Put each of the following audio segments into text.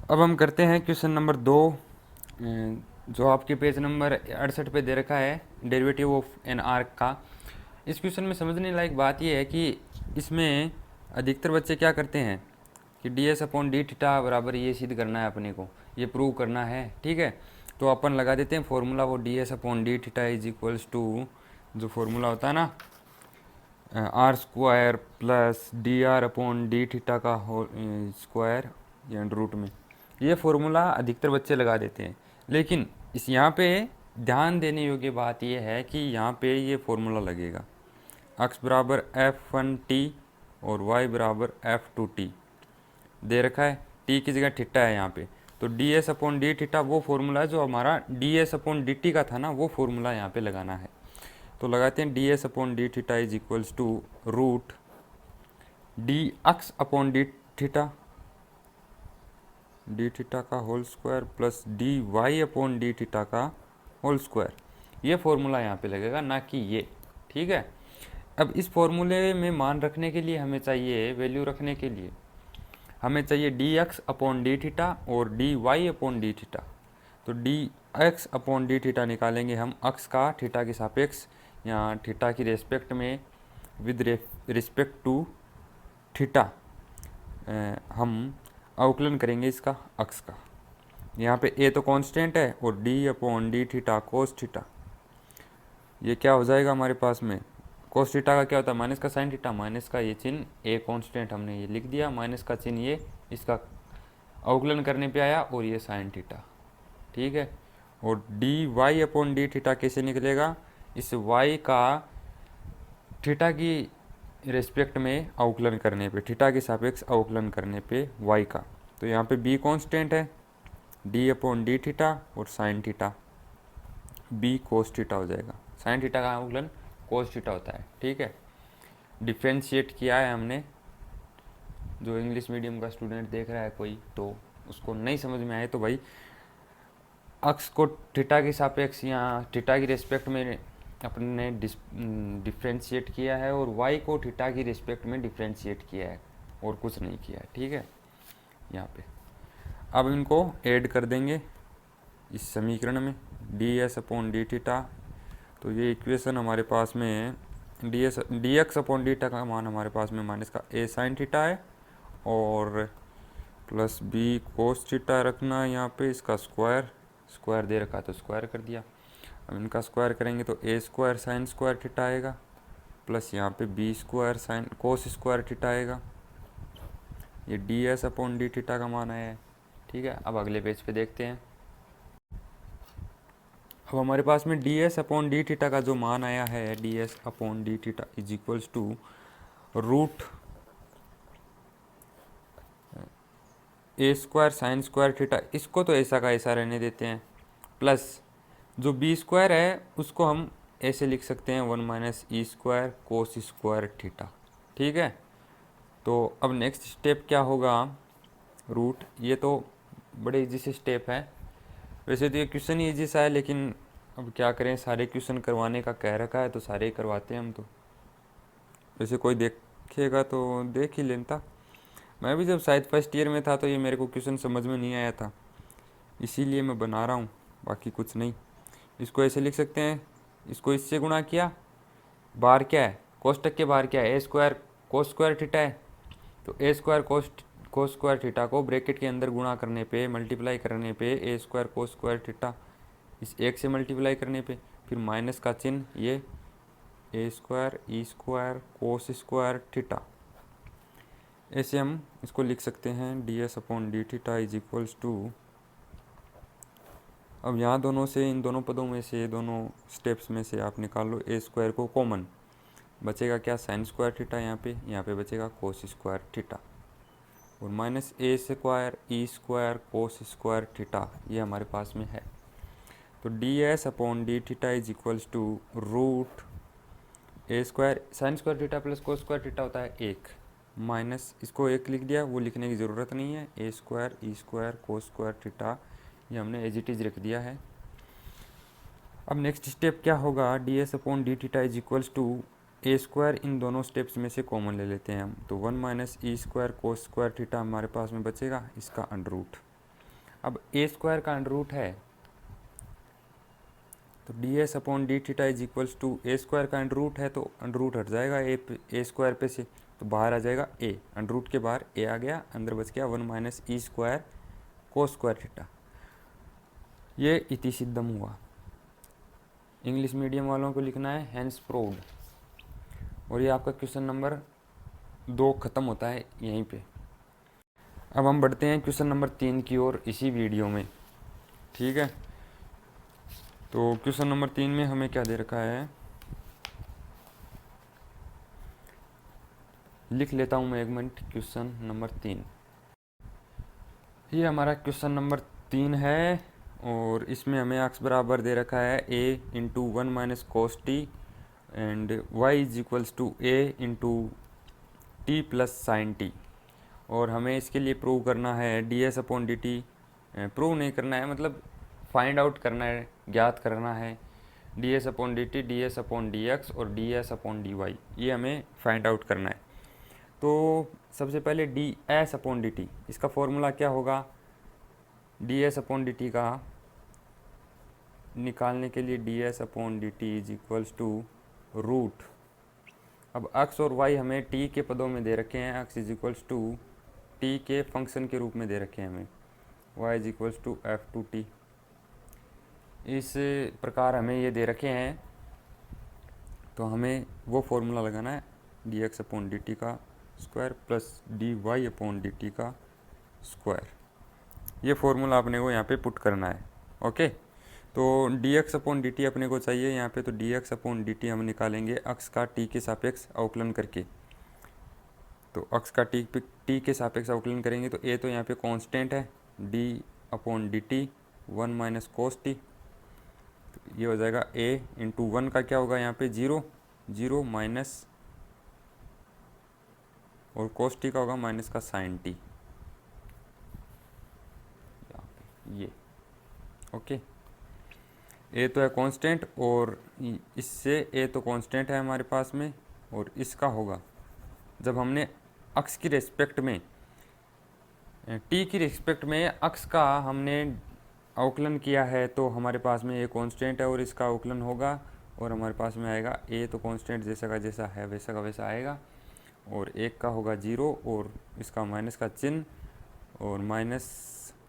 अब हम करते हैं क्वेश्चन नंबर 2, जो आपके पेज नंबर 68 पे दे रखा है, डेरिवेटिव ऑफ एन आर्क का। इस क्वेश्चन में समझने लायक बात यह है कि इसमें अधिकतर बच्चे क्या करते हैं कि D S upon D theta बराबर ये सिद्ध करना है अपने को, ये प्रूव करना है। ठीक है, तो अपन लगा देते हैं फॉर्मूला, वो d S upon D theta is equals to, जो फॉर्मूला होता है ना, r square plus d r upon D theta का होल स्क्वायर या रूट में, ये फॉर्मूला अधिकतर बच्चे लगा देते हैं। लेकिन इस यहाँ पे ध्यान देने योग्य बात यह है कि यहाँ पे ये फॉर्मूला लगेगा x बराबर f1t और y बराबर f2t दे रखा है, t की जगह थीटा है यहाँ पे। तो D S upon D theta वो फॉर्मूला है जो हमारा D S upon D T का था ना, वो फॉर्मूला यहाँ पे लगाना है। तो लगाते हैं D S upon D theta is equals to root D X upon D theta, D theta का whole square plus D Y upon D theta का होल स्क्वायर। ये फॉर्मूला यहाँ पे लगेगा, ना कि ये। ठीक है, अब इस फॉर्मूले में मान रखने के लिए हमें चाहिए, वैल्यू रखने के लिए हमें चाहिए D X upon D theta और D Y upon D theta. तो D X upon D theta निकालेंगे हम एक्स का थीटा के सापेक्ष या थीटा की रेस्पेक्ट में विद रिस्पेक्ट टू थीटा, हम अवकलन करेंगे इसका एक्स का। यहाँ पे ए तो कांस्टेंट है और D upon D theta cos theta, ये क्या हो जाएगा हमारे पास में, कोस थीटा का क्या होता है माइनस का साइन थीटा, माइनस का ये चिन्ह, ए कांस्टेंट हमने ये लिख दिया, माइनस का चिन्ह ये इसका अवकलन करने पे आया और ये साइन थीटा। ठीक है, और D Y upon D theta कैसे निकलेगा, इस वाई का थीटा की रेस्पेक्ट में अवकलन करने पे, थीटा के सापेक्ष अवकलन करने पे वाई का। तो यहाँ पे बी कांस्टेंट है, डी अपॉन डी थीटा और sine theta, B cos theta हो जाएगा। साइन थीटा का अवकलन कोस थीटा होता है। ठीक है, डिफ्रेंशिएट किया है हमने। जो इंग्लिश मीडियम का स्टूडेंट देख रहा है कोई, तो उसको नहीं समझ में आए तो भाई अक्स को थीटा के सापेक्ष या थीटा की रेस्पेक्ट में अपने डिफ्रेंशिएट किया है और वाई को थीटा की रिस्पेक्ट में डिफ्रेंशिएट किया है, और कुछ नहीं किया है। ठीक है, यहाँ पे अब इनको ऐड कर देंगे इस समीकरण में, D S upon D theta. तो ये इक्वेशन हमारे पास में D X upon D theta का मान हमारे पास में माइनस का ए साइन थीटा है और प्लस बी कोस थीटा रखना है यहाँ पे, इसका स्क्वायर दे रखा तो स्क्वायर कर दिया। अब इनका स्क्वायर करेंगे तो A square sine square theta आएगा प्लस यहाँ पे B square sine cos square theta आएगा। ये D S upon D theta का मान आया है। ठीक है, अब अगले पेज पे देखते हैं। अब हमारे पास में D S upon D theta का जो मान आया है, D S upon D theta is equals to root A square sine square theta, इसको तो ऐसा का ऐसा रहने देते हैं, प्लस जो बी स्क्वायर है उसको हम ऐसे लिख सकते हैं 1 minus E square cos square theta. ठीक है, तो अब नेक्स्ट स्टेप क्या होगा, रूट, ये तो बड़े इजी से स्टेप है। वैसे तो ये क्वेश्चन ही इजी सा है, लेकिन अब क्या करें, सारे क्वेश्चन करवाने का कह रखा है तो सारे ही करवाते हैं हम। तो वैसे कोई देखेगा तो देख ही लेता। मैं भी जब शायद फर्स्ट ईयर में था तो ये मेरे को क्वेश्चन समझ में नहीं आया था, इसीलिए मैं बना रहा हूँ, बाकी कुछ नहीं। इसको ऐसे लिख सकते हैं, इसको इससे गुणा किया, बार क्या है, कोष्टक के बाहर क्या है, ए स्क्वायर कोस स्क्वायर थीटा है, तो A square cos square theta को ब्रैकेट के अंदर गुणा करने पे, मल्टीप्लाई करने पे, ए स्क्वायर कोस स्क्वायर थीटा इस एक से मल्टीप्लाई करने पे, फिर माइनस का चिन्ह, ये A square E square cos square theta, ऐसे हम इसको लिख सकते हैं D S upon D theta is equals to. अब यहाँ दोनों से, इन दोनों पदों में से, दोनों स्टेप्स में से आप निकाल लो ए स्क्वायर को कॉमन, बचेगा क्या, साइन स्क्वायर थीटा, यहाँ पे बचेगा कोस स्क्वायर थीटा, और minus A square E square cos square theta, ये हमारे पास में है। तो D S upon D theta is equals to root A square sine square theta plus cos square theta होता है 1, माइनस इसको 1 लिख दिया, वो लिखने की ज़रूरत नहीं है, ए square E square cos square theta, ये हमने एज इट इज़ रख दिया है। अब नेक्स्ट स्टेप क्या होगा, D S upon D theta is equals to A square, इन दोनों स्टेप्स में से कॉमन ले लेते हैं हम, तो 1 minus E square cos square theta हमारे पास में बचेगा, इसका अंडर रूट, अब ए स्क्वायर का अंडर रूट है तो D S upon D theta is equals to A square का अंडर रूट है तो अंडर रूट हट जाएगा ए स्क्वायर पे से, तो बाहर आ जाएगा ए, अंडर रूट के बाहर ए आ गया, अंदर बच गया 1 minus E square cos square theta. ये इति सिद्धम हुआ। इंग्लिश मीडियम वालों को लिखना है हैंस प्रूव्ड, और ये आपका क्वेश्चन नंबर 2 ख़त्म होता है यहीं पे। अब हम बढ़ते हैं क्वेश्चन नंबर 3 की ओर इसी वीडियो में, ठीक है। तो क्वेश्चन नंबर 3 में हमें क्या दे रखा है, लिख लेता हूँ मैं एक मिनट। क्वेश्चन नंबर 3, ये हमारा क्वेश्चन नंबर 3 है, और इसमें हमें x बराबर दे रखा है a into 1 minus cos T and y is equals to a into T plus sine T, और हमें इसके लिए प्रूव करना है D S upon D T, prove नहीं करना है मतलब फाइंड आउट करना है, ज्ञात करना है D S upon D T, D S upon D X और D S upon D Y, ये हमें फाइंड आउट करना है। तो सबसे पहले D S upon D T, इसका फॉर्मूला क्या होगा, D S upon D T का निकालने के लिए D S upon D T is equals to root, अब x और y हमें t के पदों में दे रखे हैं, x is equals to t के फंक्शन के रूप में दे रखे हैं हमें, y is equals to F to T, इस प्रकार हमें ये दे रखे हैं। तो हमें वो फॉर्मूला लगाना है D X upon D T का square plus D Y upon D T का स्क्वायर, ये फॉर्मूला अपने को यहाँ पे पुट करना है। ओके, तो D X upon D T अपने को चाहिए यहाँ पे, तो D X upon D T हम निकालेंगे अक्स का टी के सापेक्ष अवकलन करके। तो अक्स का टी के सापेक्ष अवकलन करेंगे तो ए तो यहाँ पे कांस्टेंट है, d upon D T 1 minus cos T, तो ये हो जाएगा ए इंटू 1 का क्या होगा यहाँ पे 0 माइनस, और कोस टी का होगा माइनस का साइन टी, ये ओके। ए तो है कांस्टेंट, और इससे ए तो कांस्टेंट है हमारे पास में, और इसका होगा जब हमने अक्स की रेस्पेक्ट में, टी की रेस्पेक्ट में अक्स का हमने अवकलन किया है, तो हमारे पास में ए कांस्टेंट है और इसका अवकलन होगा, और हमारे पास में आएगा ए तो कांस्टेंट जैसा का जैसा है वैसा का वैसा आएगा, और एक का होगा 0 और इसका माइनस का चिन्ह, और माइनस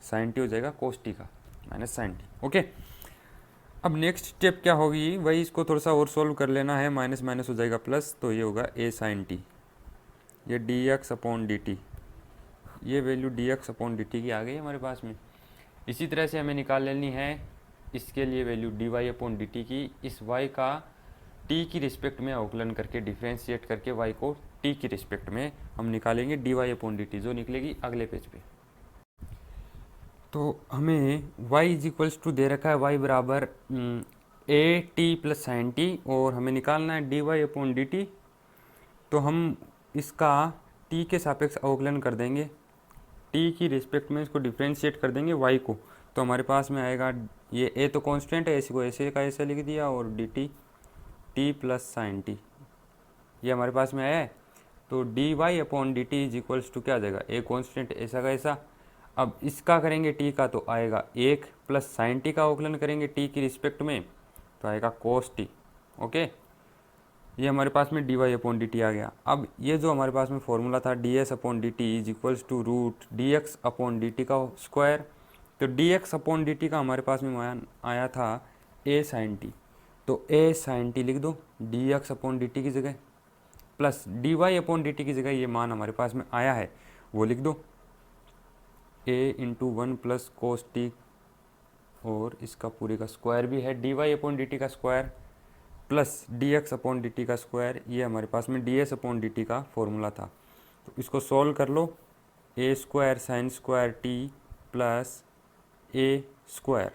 साइन टी हो जाएगा कोस टी का माइनस साइन टी। ओके, अब नेक्स्ट स्टेप क्या होगी, वही इसको थोड़ा सा और सोल्व कर लेना है, माइनस माइनस हो जाएगा प्लस, तो ये होगा ए साइन टी, ये D X upon D T, ये value D X upon D T की आ गई हमारे पास में। इसी तरह से हमें निकाल लेनी है इसके लिए value D Y upon D T की, इस वाई का टी की रिस्पेक्ट में अवकलन करके डिफ्रेंशिएट करके वाई को टी की रिस्पेक्ट में हम निकालेंगे D Y upon D T, जो निकलेगी अगले पेज पे। तो हमें y इज इक्वल्स टू दे रखा है y बराबर A T plus sine T, और हमें निकालना है D Y upon D T, तो हम इसका t के सापेक्ष अवकलन कर देंगे, t की रिस्पेक्ट में इसको डिफ्रेंशिएट कर देंगे y को, तो हमारे पास में आएगा ये a तो कांस्टेंट है, इसको ऐसे का ऐसे लिख दिया, और D T T plus sine T, ये हमारे पास में आया है। तो D Y upon D T is equals to क्या आ जाएगा, a कांस्टेंट ऐसा का ऐसा, अब इसका करेंगे टी का तो आएगा 1 प्लस साइन टी का अवकलन करेंगे टी की रिस्पेक्ट में तो आएगा कोस टी। ओके, ये हमारे पास में D Y upon D T आ गया। अब ये जो हमारे पास में फॉर्मूला था D S upon D T is equals to root D X upon D T का स्क्वायर, तो D X upon D T का हमारे पास में आया था ए साइन टी, तो ए साइन टी लिख दो D X upon D T की जगह, plus D Y upon D T की जगह ये मान हमारे पास में आया है वो लिख दो, A into 1 plus cos T, और इसका पूरे का स्क्वायर भी है D Y upon D T का square plus D X upon D T का स्क्वायर, ये हमारे पास में D S upon D T का फॉर्मूला था। तो इसको सॉल्व कर लो, A square sine square T plus A square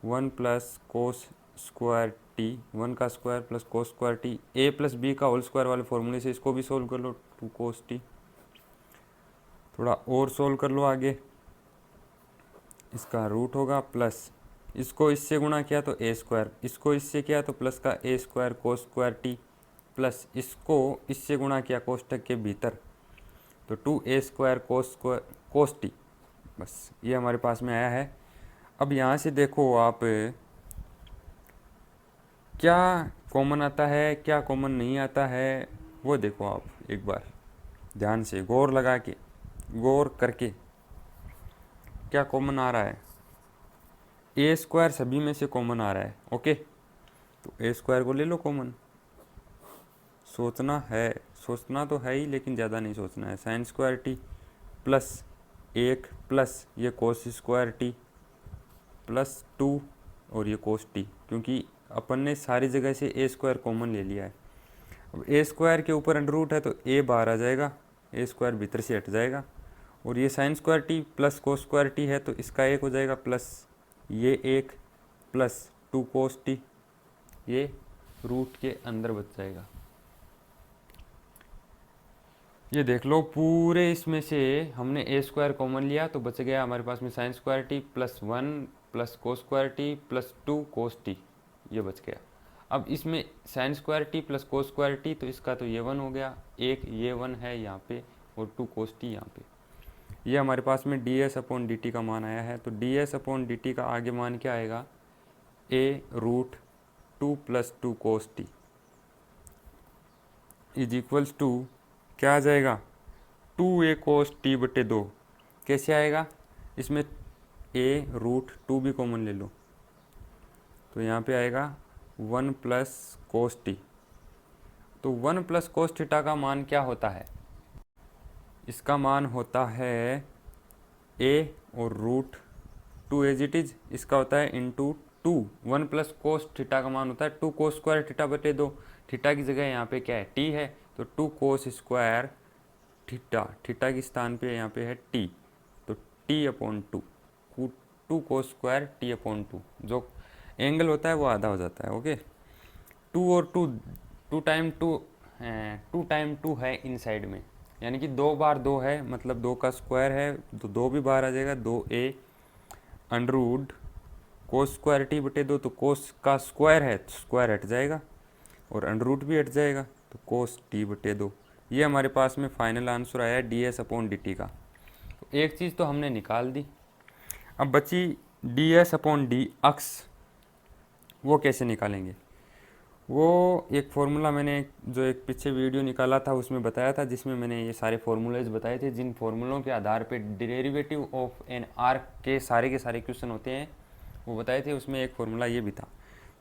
1 plus cos square T, 1 का square plus cos square T, ए प्लस बी का होल स्क्वायर वाले फॉर्मूले से इसको भी सोल्व कर लो 2 कोस टी। थोड़ा और सोल्व कर लो आगे, इसका रूट होगा प्लस इसको इससे गुणा किया तो ए स्क्वायर, इसको इससे किया तो प्लस का A square cos square T, plus इसको इससे गुणा किया कोष्टक के भीतर तो 2a स्क्वायर कोस टी, बस ये हमारे पास में आया है। अब यहाँ से देखो आप क्या कॉमन आता है क्या कॉमन नहीं आता है, वो देखो आप एक बार ध्यान से गौर करके क्या कॉमन आ रहा है। ए स्क्वायर सभी में से कॉमन आ रहा है, ओके, तो ए स्क्वायर को ले लो कॉमन। सोचना तो है ही, लेकिन ज़्यादा नहीं सोचना है। Sign square T plus 1 plus ये कोस स्क्वायर टी प्लस 2 और ये कोस टी, क्योंकि अपन ने सारी जगह से ए स्क्वायर कॉमन ले लिया है। अब ए स्क्वायर के ऊपर अंडर रूट है तो ए बाहर आ जाएगा, ए स्क्वायर भीतर से हट जाएगा। और ये sign square T plus cos square T है तो इसका एक हो जाएगा प्लस ये 1 प्लस 2 कोस टी, ये रूट के अंदर बच जाएगा। ये देख लो पूरे इसमें से हमने ए स्क्वायर कॉमन लिया तो बच गया हमारे पास में sign square T plus 1 plus cos square T plus 2 cos T, ये बच गया। अब इसमें sign square T plus cos square T, तो इसका तो ये 1 हो गया, एक ये 1 है यहाँ पे और 2 कोस टी यहाँ पे। ये हमारे पास में D S upon D T का मान आया है। तो D S upon D T का आगे मान क्या आएगा, A root 2 plus 2 cos T is equals to क्या आ जाएगा, 2a कोस टी बटे 2। कैसे आएगा, इसमें a रूट 2 भी कॉमन ले लो तो यहाँ पे आएगा 1 प्लस कोस टी। तो 1 प्लस कोस थीटा का मान क्या होता है, इसका मान होता है a और रूट 2 एज इट इज, इसका होता है इंटू 2। 1 प्लस कोस थीटा का मान होता है 2 कोस स्क्वायर थीटा बटे 2। थीटा की जगह यहाँ पे क्या है, t है, तो 2 कोस स्क्वायर थीटा के स्थान पे यहाँ पे है t, तो t upon 2, 2 cos square t upon 2, जो एंगल होता है वो आधा हो जाता है, ओके। 2 और 2 टाइम 2 है इन साइड में, यानी कि 2 बार 2 है, मतलब 2 का स्क्वायर है तो 2 भी बाहर आ जाएगा, 2a under root cos square T बटे 2, तो कोस का स्क्वायर है तो स्क्वायर हट जाएगा और अंडर रूट भी हट जाएगा, तो कोस टी बटे 2। ये हमारे पास में फाइनल आंसर आया D S upon D T का। तो एक चीज़ तो हमने निकाल दी, अब बची डी एस अपॉन डी अक्स, वो कैसे निकालेंगे। वो एक फार्मूला मैंने जो एक पीछे वीडियो निकाला था उसमें बताया था, जिसमें मैंने ये सारे फार्मूलेज बताए थे, जिन फार्मूलों के आधार पे डेरिवेटिव ऑफ एन आर्क के सारे क्वेश्चन होते हैं वो बताए थे। उसमें एक फार्मूला ये भी था,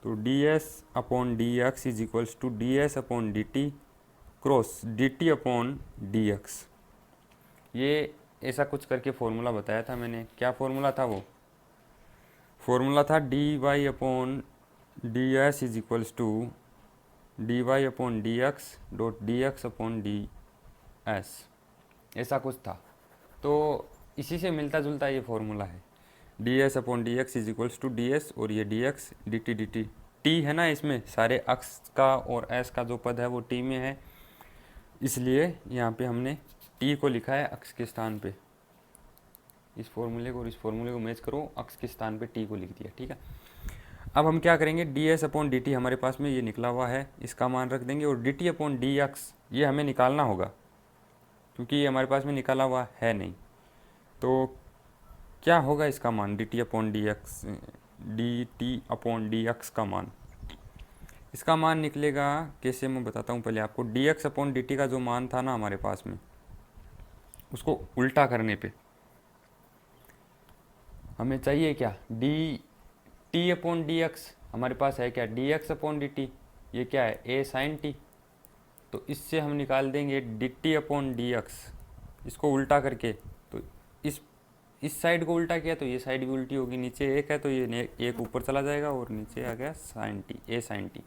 तो D S upon D X is equals to D S upon D T cross D T upon D X. ये ऐसा कुछ करके फार्मूला बताया था मैंने। क्या फार्मूला था वो, फार्मूला था D Y upon D S is equals to D Y upon D X dot D X upon D S, ऐसा कुछ था। तो इसी से मिलता जुलता ये फार्मूला है, D S upon D X is equals to D S और ये D X D T T है ना, इसमें सारे अक्स का और एस का जो पद है वो टी में है, इसलिए यहाँ पे हमने टी को लिखा है अक्स के स्थान पे। इस फॉर्मूले को और इस फॉर्मूले को मैच करो, अक्स के स्थान पे टी को लिख दिया, ठीक है। अब हम क्या करेंगे, D S upon D T हमारे पास में ये निकला हुआ है, इसका मान रख देंगे, और D T upon D X ये हमें निकालना होगा क्योंकि ये हमारे पास में निकाला हुआ है नहीं। तो क्या होगा इसका मान, D T upon D x का मान, इसका मान निकलेगा कैसे, मैं बताता हूँ पहले आपको। D X upon D T का जो मान था ना हमारे पास में, उसको उल्टा करने पे हमें चाहिए क्या, D T upon D x, हमारे पास है क्या D X upon D T, ये क्या है ए साइन टी, तो इससे हम निकाल देंगे D T upon D x, इसको उल्टा करके। तो इस साइड को उल्टा किया तो ये साइड भी उल्टी होगी, नीचे एक है तो ये एक ऊपर चला जाएगा और नीचे आ गया साइन टी, ए साइन टी।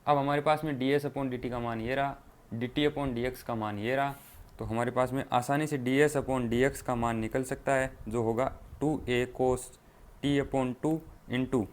अब हमारे पास में D S upon D T का मान ये रहा, D T upon D x का मान ये रहा, तो हमारे पास में आसानी से D S upon D x का मान निकल सकता है, जो होगा 2a कोस टी अपॉन 2 इंटू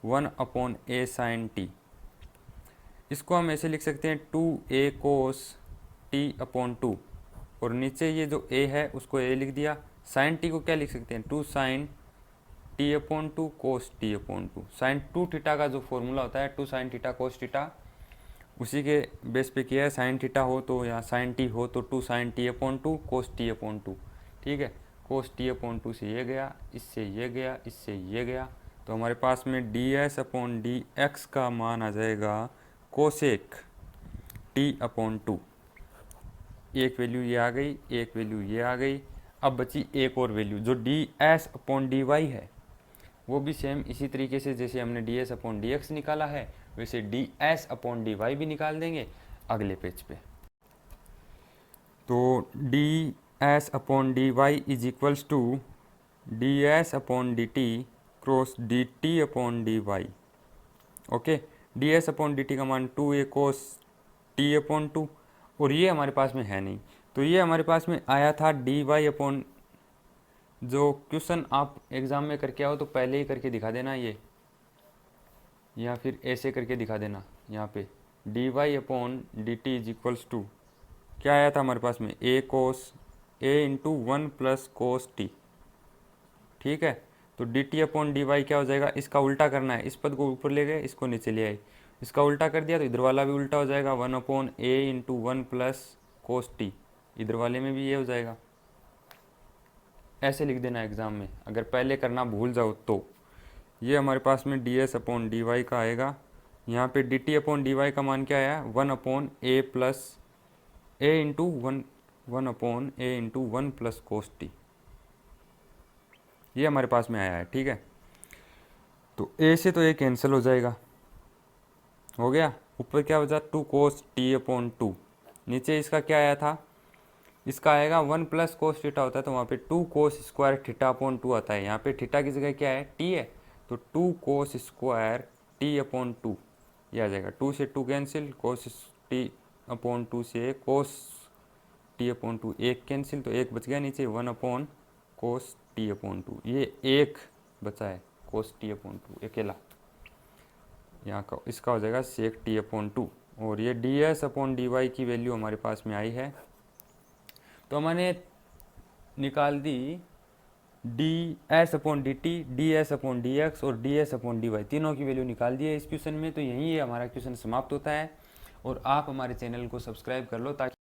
1 अपॉन ए साइन टी। इसको हम ऐसे लिख सकते हैं 2a कोस टी अपॉन 2, और नीचे ये जो a है उसको a लिख दिया। साइन टी को क्या लिख सकते हैं, 2 sign T upon 2 cos T upon 2। Sign 2 theta का जो फॉर्मूला होता है 2 साइन थीटा कोस थीटा, उसी के बेस पे किया है। साइन थीटा हो तो या साइन टी हो तो 2 sign T upon 2 cos T upon 2, ठीक है। कोस टी अपॉन टू से ये गया, इससे ये गया, इससे ये गया, तो हमारे पास में D S upon D x का मान आ जाएगा कोसेक टी अपॉन टू। एक वैल्यू ये आ गई, एक वैल्यू ये आ गई। अब बची एक और वैल्यू जो D S upon D Y है, वो भी सेम इसी तरीके से जैसे हमने D S upon D X निकाला है वैसे D S upon D Y भी निकाल देंगे अगले पेज पे। तो D S upon D Y is equals to D S upon D T cross D T upon D Y. Okay, D S upon D T का मान 2a कोस T upon two, और ये हमारे पास में है नहीं, तो ये हमारे पास में आया था डी वाई अपॉन, जो क्वेश्चन आप एग्ज़ाम में करके आओ तो पहले ही करके दिखा देना ये, या फिर ऐसे करके दिखा देना यहाँ पे D Y upon D T is equals to क्या आया था हमारे पास में A cos A into one plus cos T. ठीक है, तो D T upon D Y क्या हो जाएगा, इसका उल्टा करना है, इस पद को ऊपर ले गए, इसको नीचे ले आए, इसका उल्टा कर दिया तो इधर वाला भी उल्टा हो जाएगा, one upon A into one plus cos T, इधर वाले में भी ये हो जाएगा। ऐसे लिख देना एग्ज़ाम में, अगर पहले करना भूल जाओ तो। ये हमारे पास में D S upon D Y का आएगा, यहाँ पे D T upon D Y का मान क्या आया, one upon A plus A into one, one upon A into one plus cos T, ये हमारे पास में आया है। ठीक है, तो ए से तो ए कैंसिल हो जाएगा, हो गया। ऊपर क्या बचा, two cos T upon two, नीचे इसका क्या आया था, इसका आएगा वन प्लस कोस थीटा होता है तो वहाँ पे two cos square theta upon two आता है, यहाँ पे थीटा की जगह क्या है, टी है, तो two cos square T upon two, ये आ जाएगा। टू से two cancel, cos T upon two से कोस टी अपॉन टू एक कैंसिल, तो एक बच गया नीचे, one upon cos T upon two, ये एक बचा है कोस टी अपॉन टू अकेला, यहाँ का इसका हो जाएगा सेक टी अपॉन टू। और ये D S upon D Y की वैल्यू हमारे पास में आई है, तो मैंने निकाल दी D S upon D T, D S upon D X और D S upon D Y, तीनों की वैल्यू निकाल दी है इस क्वेश्चन में। तो यहीं ये हमारा क्वेश्चन समाप्त होता है, और आप हमारे चैनल को सब्सक्राइब कर लो ताकि